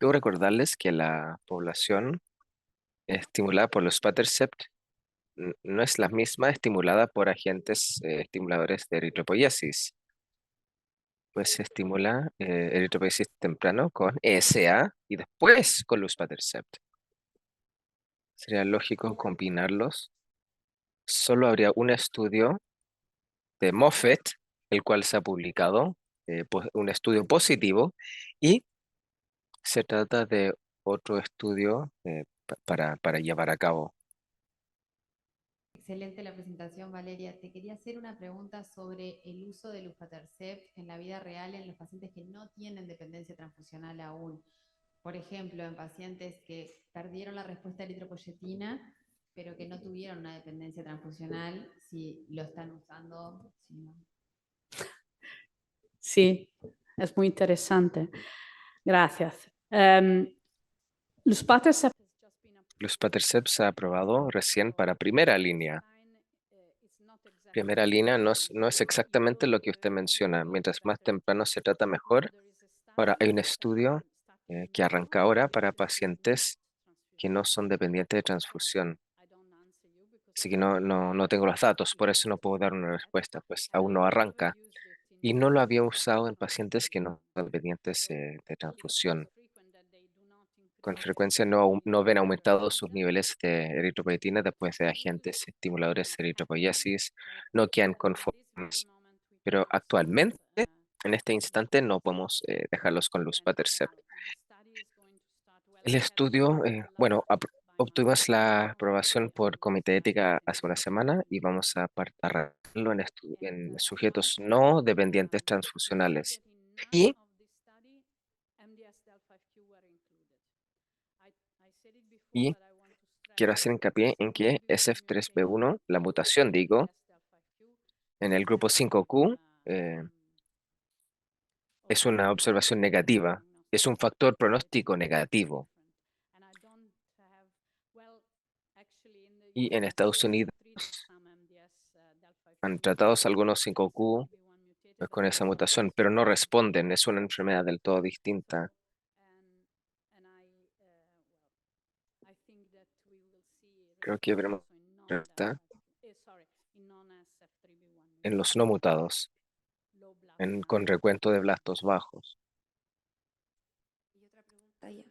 Debo recordarles que la población estimulada por los Luspatercept no es la misma estimulada por agentes estimuladores de eritropoyesis. Pues se estimula eritropoyesis temprano con ESA y después con Luspatercept. Sería lógico combinarlos. Solo habría un estudio de Moffitt, el cual se ha publicado, un estudio positivo, y se trata de otro estudio para llevar a cabo. Excelente la presentación, Valeria. Te quería hacer una pregunta sobre el uso de Luspatercept en la vida real en los pacientes que no tienen dependencia transfusional aún. Por ejemplo, en pacientes que perdieron la respuesta a eritropoyetina, pero que no tuvieron una dependencia transfusional, si lo están usando, si no. Sí, es muy interesante. Gracias. Luspatercept Luspatercept se ha aprobado recién para primera línea. Primera línea no es exactamente lo que usted menciona. Mientras más temprano se trata, mejor. Ahora, hay un estudio que arranca ahora para pacientes que no son dependientes de transfusión. Así que no tengo los datos, por eso no puedo dar una respuesta, pues aún no arranca. Y no lo había usado en pacientes que no son dependientes de transfusión. Con frecuencia no ven aumentados sus niveles de eritropoyetina después de agentes estimuladores de eritropoyesis, no quedan conformes. Pero actualmente, en este instante, no podemos dejarlos con Luspatercept. El estudio, obtuvimos la aprobación por comité de ética hace una semana y vamos a arrancarlo en sujetos no dependientes transfusionales. Y Y quiero hacer hincapié en que SF3B1, la mutación, digo, en el grupo 5Q, es una observación negativa, es un factor pronóstico negativo. Y en Estados Unidos han tratado algunos 5Q con esa mutación, pero no responden, es una enfermedad del todo distinta. Creo que veremos respuesta en los no mutados, con recuento de blastos bajos. Y otra pregunta ya.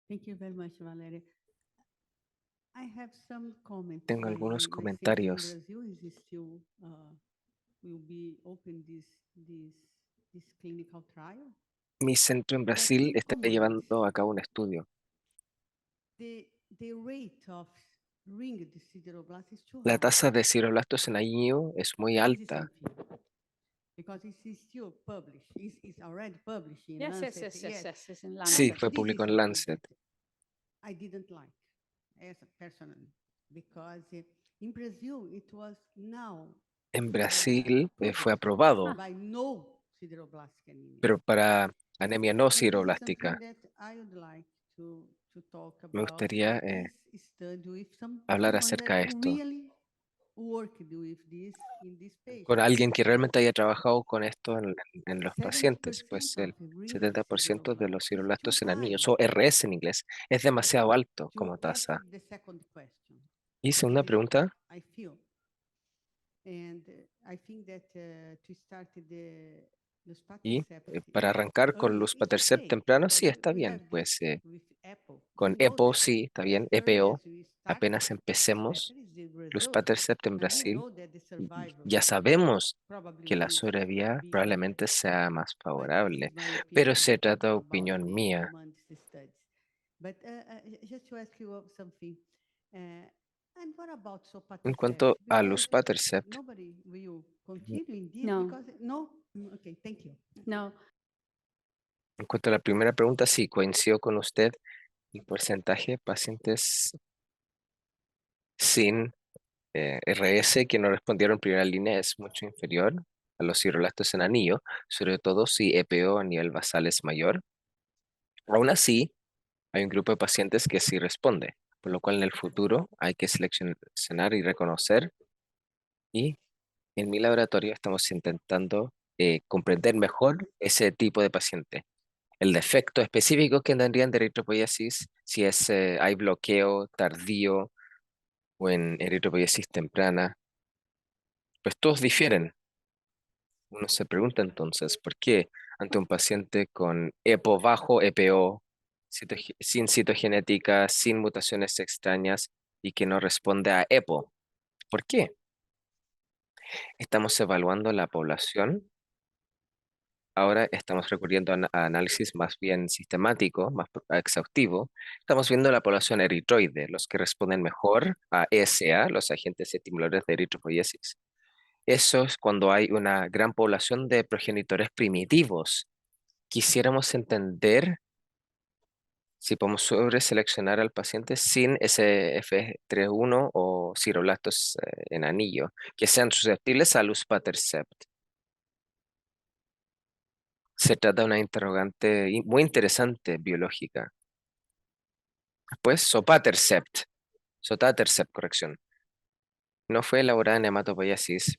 Thank you very much, Valeria. I have some comments. Tengo algunos My center in comentarios. Brazil is still will be open this clinical trial. Mi centro en Brasil está llevando a cabo un estudio. The rate of ring sideroblasts is too La high. tasa de cirroblastos en IU es muy This is alta. something. Because it's still published. It's already published in Yes, Lancet. yes, it's in Sí, Lancet. fue This publicado is en something Lancet. that I didn't like as a personally, because in Brazil it was now En Brasil fue aprobado, by no sideroblastic anemia. pero para anemia no And this is sideroblástica. something that I would like to talk Me about gustaría this study with hablar someone acerca de that esto. really worked with this in this patient. con alguien que realmente haya trabajado con esto en los 70% pacientes, pues el of ring 70% de los sideroblasts, cirroblastos too en anillos, high o RS en inglés, es demasiado alto to como tasa. answer the second question. Y segunda This pregunta, I feel. And I think that to start the y luspatercept para arrancar con early is luspatercept okay, temprano, because sí está we bien, have pues this with EPO. con We know EPO that sí está as bien, early EPO, as we start, apenas it's empecemos better is the result. luspatercept en And we Brasil, know that the survival ya sabemos probably que la will sobrevida be probablemente better. sea más But this favorable, is my pero opinion se trata de about opinión the mía. human studies. But just to ask you something, and what about En sotatercept? cuanto a Because luspatercept, nobody will continue in this No. because no. Okay, thank you. No, en cuanto a la primera pregunta, sí, coincido con usted, el porcentaje de pacientes sin RS que no respondieron en primera línea es mucho inferior a los cirrolastos en anillo, sobre todo si EPO a nivel basal es mayor. Aún así, hay un grupo de pacientes que sí responde, por lo cual en el futuro hay que seleccionar y reconocer. Y en mi laboratorio estamos intentando comprender mejor ese tipo de paciente. El defecto específico que tendrían de eritropoiesis, si es hay bloqueo tardío o en eritropoiesis temprana, pues todos difieren. Uno se pregunta entonces, ¿por qué ante un paciente con EPO bajo, EPO, sin citogenética, sin mutaciones extrañas y que no responde a EPO? ¿Por qué? Estamos evaluando la población. Ahora estamos recurriendo a análisis más bien sistemático, más exhaustivo. Estamos viendo la población eritroide, los que responden mejor a ESA, los agentes estimuladores de eritropoiesis. Eso es cuando hay una gran población de progenitores primitivos. Quisiéramos entender si podemos sobreseleccionar al paciente sin SF31 o cirroblastos en anillo, que sean susceptibles a luspatercept. Se trata de una interrogante muy interesante biológica. Después, sotatercept, corrección. No fue elaborada en hematopoiesis.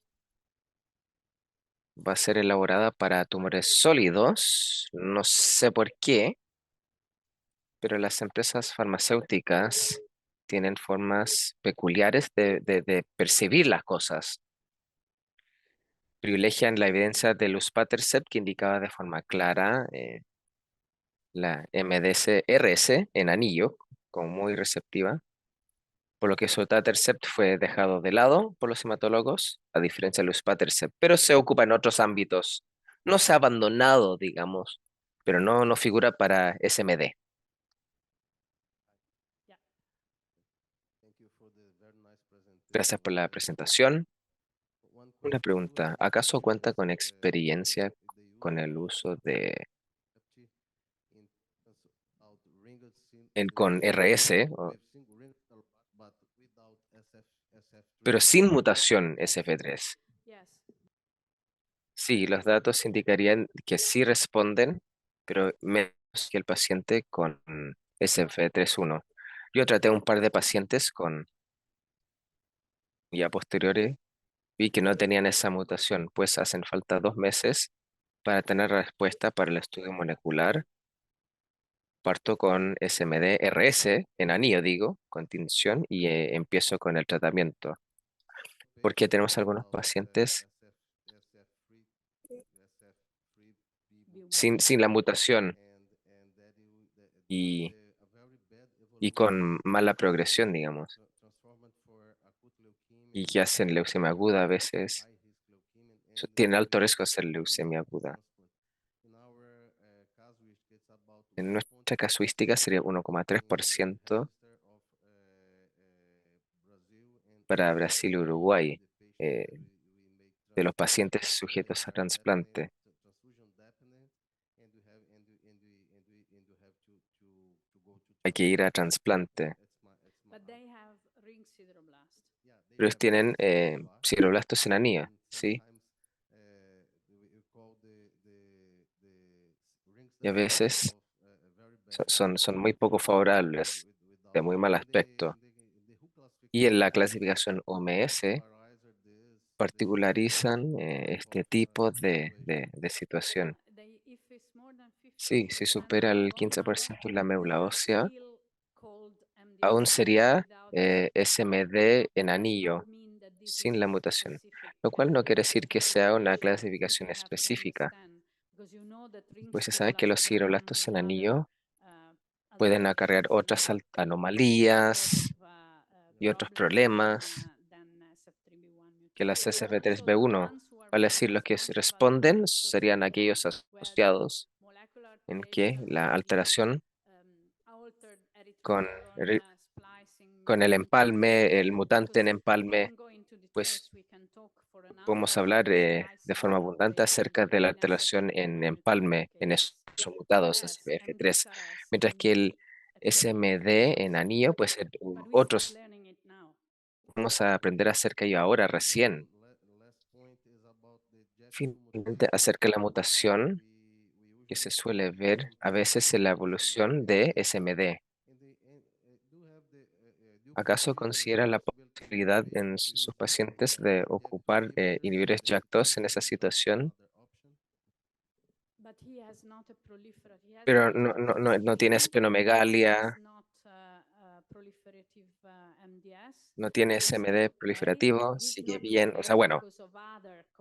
Va a ser elaborada para tumores sólidos. No sé por qué, pero las empresas farmacéuticas tienen formas peculiares de percibir las cosas. Privilegian la evidencia de luspatercept que indicaba de forma clara la MDS-RS en anillo, como muy receptiva, por lo que sotatercept fue dejado de lado por los hematólogos, a diferencia de luspatercept, pero se ocupa en otros ámbitos. No se ha abandonado, digamos, pero no figura para SMD. Gracias por la presentación. Una pregunta, ¿acaso cuenta con experiencia con el uso con RS, pero sin mutación SF3? yes. Sí, los datos indicarían que sí responden, pero menos que el paciente con SF31. Yo traté a un par de pacientes con ya posteriores, vi que no tenían esa mutación, pues hacen falta 2 meses para tener respuesta para el estudio molecular. Parto con SMD-RS en anillo, digo, con tinción, y empiezo con el tratamiento. Porque tenemos algunos pacientes sin la mutación y, y con mala progresión, digamos, y que hacen leucemia aguda a veces. Tienen alto riesgo de hacer leucemia aguda. En nuestra casuística sería 1,3% para Brasil y Uruguay de los pacientes sujetos a trasplante. Hay que ir a trasplante. But they have ring sideroblast. Pero ellos tienen fibroblastos en anillo, ¿sí? Y a veces son muy poco favorables, de muy mal aspecto. Y en la clasificación OMS particularizan este tipo de situación. Sí, si supera el 15% la médula ósea, aún sería SMD en anillo, sin la mutación, lo cual no quiere decir que sea una clasificación específica, pues se sabe que los sideroblastos en anillo pueden acarrear otras anomalías y otros problemas que las SF3B1. Vale decir, los que responden serían aquellos asociados en que la alteración con, con el empalme, el mutante en empalme, pues podemos hablar de forma abundante acerca de la alteración en empalme en esos mutados SF3, mientras que el SMD en anillo, pues otros vamos a aprender acerca de ello ahora recién. Finalmente, acerca de la mutación que se suele ver a veces en la evolución de SMD. ¿Acaso considera la posibilidad en sus pacientes de ocupar inhibidores JAK2 en esa situación? Pero no tiene esplenomegalia, no tiene SMD proliferativo, sigue bien. O sea, bueno,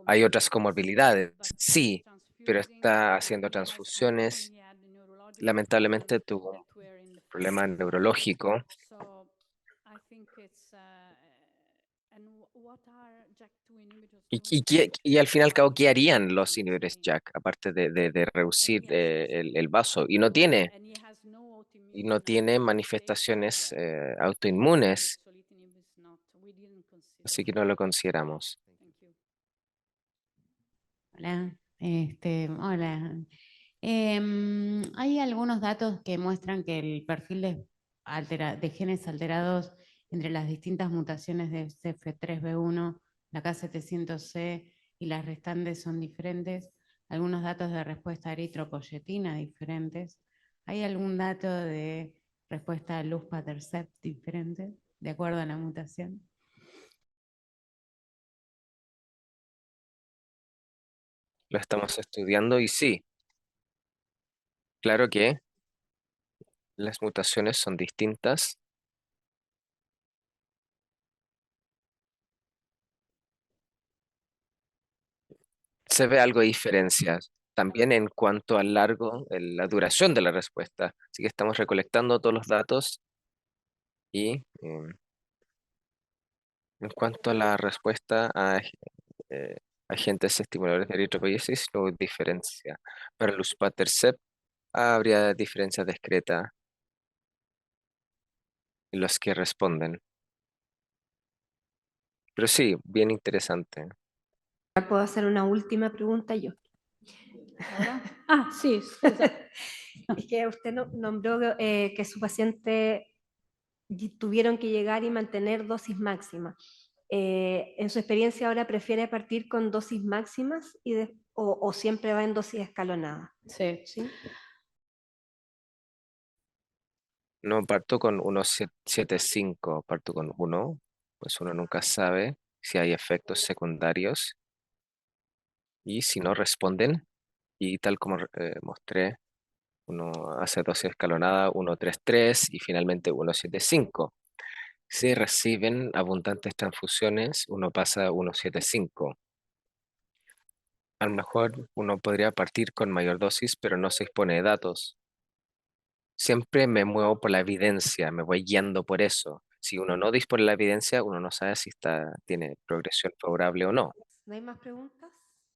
hay otras comorbilidades, sí, pero está haciendo transfusiones. Lamentablemente tuvo un problema neurológico. Y al fin y al cabo, ¿qué harían los inhibidores JAK aparte de reducir el vaso? Y no tiene manifestaciones autoinmunes, así que no lo consideramos. Hola, hola. Hay algunos datos que muestran que el perfil de genes alterados entre las distintas mutaciones de CF3B1, la K700C y las restantes son diferentes. Algunos datos de respuesta a eritropoyetina diferentes. ¿Hay algún dato de respuesta a luspatercept diferente de acuerdo a la mutación? Lo estamos estudiando y sí, claro que las mutaciones son distintas. Se ve algo de diferencia también en cuanto al la duración de la respuesta. Así que estamos recolectando todos los datos y en cuanto a la respuesta a eh, agentes estimuladores de eritropoiesis, no hay diferencia. Para el luspatercept habría diferencia discreta en los que responden. Pero sí, bien interesante. ¿Puedo hacer una última pregunta yo? Ah, sí, scusa. Es que usted nombró que su paciente tuvieron que llegar y mantener dosis máxima. ¿En su experiencia ahora prefiere partir con dosis máximas o siempre va en dosis escalonada? Sí. ¿Sí? No parto con 1,75, parto con 1, pues uno nunca sabe si hay efectos secundarios y si no responden. Y tal como mostré, uno hace dosis escalonada 1,33 y finalmente 1,75. Si reciben abundantes transfusiones, uno pasa a 1,75. A lo mejor uno podría partir con mayor dosis, pero no se dispone de datos. Siempre me muevo por la evidencia, me voy guiando por eso. Si uno no dispone de la evidencia, uno no sabe si tiene progresión favorable o no. ¿No hay más preguntas?